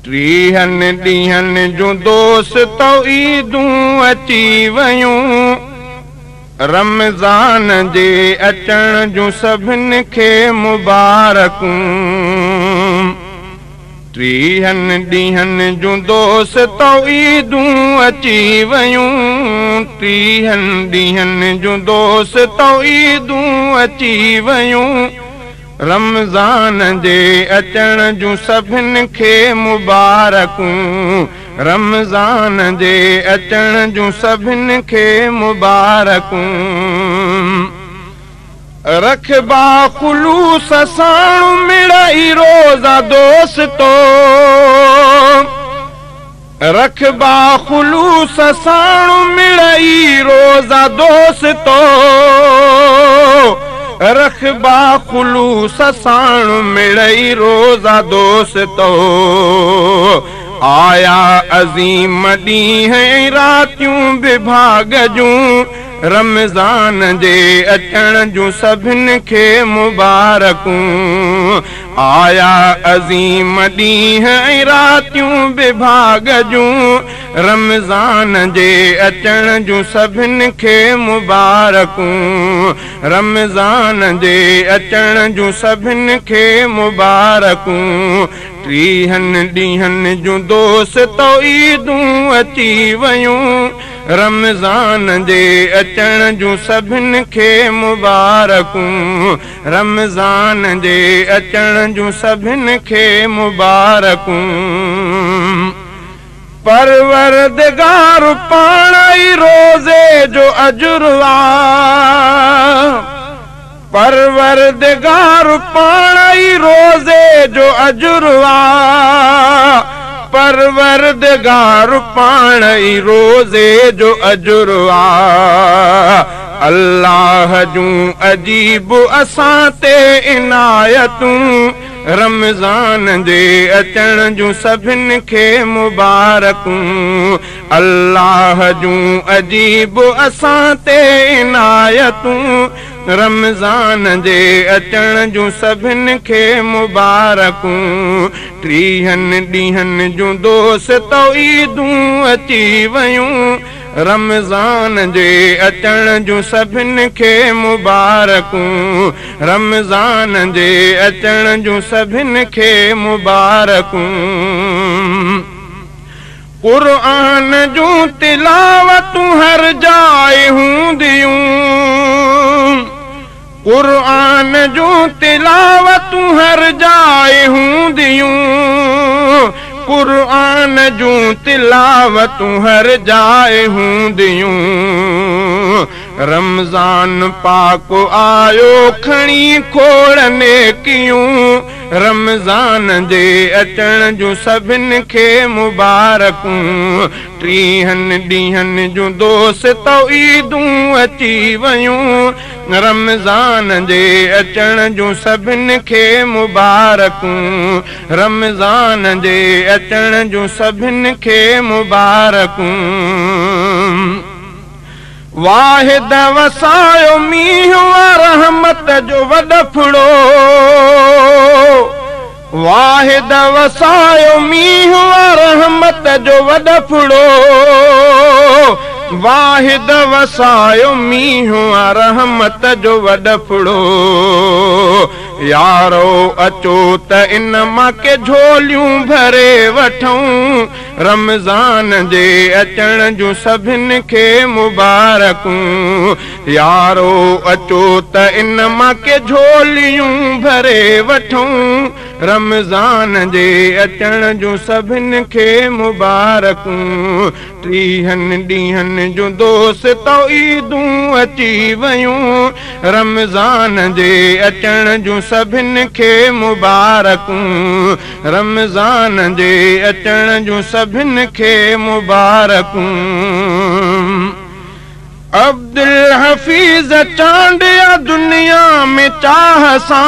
टीहन ॾींहन जूं दोस्त ईदूं अची वयूं रमज़ान जे अचण जूं सभिनी खे मुबारकूं टीहन ॾींहन जूं दोस्त ईदूं अची वयूं टीहन ॾींहन जूं दोस्त ईदूं अची वयूं रमज़ान जे अचण जूं सभिनी खे मुबारकूं रमज़ान जे अचण जूं सभिनी खे मुबारकूं रखबा खुलूस साण मिड़ई रोज़ा दोस्तो रखबा खुलूस साण मिड़ई रोज़ा दोस्तो रखबा खुलूस साण मिड़ई रोज़ा दोस्तो आया अज़ीम ॾींहं रातियूं विभाग जूं रमज़ान जे अचण जूं सभिनी खे मुबारकूं आया अज़ीम ॾींहं रातियूं विभाग जूं रमज़ान जे अचण जूं सभिनी खे मुबारकूं रमज़ान जे अचण जूं सभिनी खे मुबारकूं टीहन ॾींहन जूं दोस्त ईदूं अची वयूं रमज़ान जे अचण जूं सभिनी खे मुबारकूं रमज़ान जे अचण जूं सभिनी खे मुबारकूं परवरदिगार पाण ई रोज़े जो अजुर परवरदिगार पाण ई रोज़े जो अजुर परवरदिगार पाण ई रोज़े जो अजुर अल्लाह जूं अजीब असां ते इनायतूं रमज़ान जे अचण जूं सभिनी खे मुबारकूं अल्लाह जूं अजीब असां ते इनायतूं रमज़ान जे अचण जूं सभिनी खे मुबारकूं टीहन ॾींहन जूं दोस्त ईदूं अची वयूं रमज़ान जे अचण जूं सभिनी खे मुबारकूं रमज़ान जे अचण जूं सभिनी खे मुबारकूं क़ुरान जूं तिलावतूं हर जाइ हूंदियूं क़ुरान जूं तिलावतूं हर जाइ हूंदियूं क़ुरान जूं तिलावतूं हर जाइ हूंदियूं रमज़ान पाक आयो खणी खोड़ नेकियूं रमज़ान जे अचण जूं सभिनी खे मुबारकूं टीहन ॾींहन जूं दोस्त ईदूं अची वयूं रमज़ान जे अचण जूं सभिनी खे मुबारकूं रमज़ान जे अचण जूं सभिनी खे मुबारकूं वाहिद वसायो मींहुं रहमत जो वॾफड़ो वाहिद वसायो मींहुं रहमत जो वॾफड़ो वाहिद वसायो मींहुं रहमत जो वॾफड़ो यारो अचो त इन मां के झोलियूं भरे वठूं रमज़ान जे अचण जूं सभिनी खे मुबारकूं यारो अचो त इन मां के झोलियूं भरे वठूं रमज़ान जे अचण जूं सभिनी खे मुबारकूं टीहन ॾींहन जूं दोस्त ईदूं अची वयूं रमज़ान जे अचण जूं सभिनी खे मुबारकूं रमज़ान जे अचण जूं सभिनी खे मुबारकूं अब्दुल हफीज़ चांडिया दुनिया में चाह सां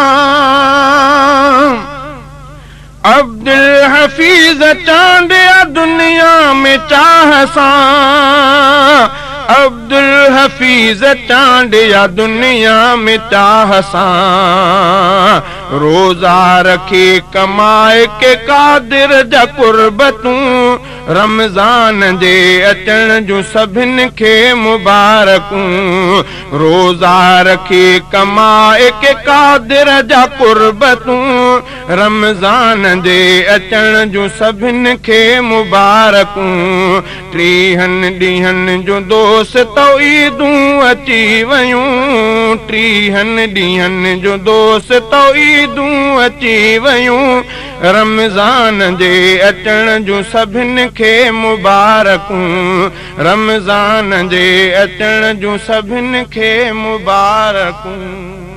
अब्दुल हफीज़ चांडिया दुनिया में चाह सां अब्दुल हफीज़ चांडिया दुनिया में चाह सां रोज़ा रखी कमाए के कादिर जा कुर्बतूं रमज़ान जे अचण जूं सभिनि खे मुबारकूं रोज़ा रखी कमाए के कादिर जा कुर्बतूं रमज़ान जे अचण जूं सभिनि खे मुबारकूं 30 ॾींहंनि जो दोस्त ईदूं अची वयूं 30 ॾींहंनि जो दोस्त ईदूं अची वयूं रमज़ान जे अचण जूं सभिनि खे मुबारकूं रमज़ान जे अचण जूं सभिनि खे मुबारकूं।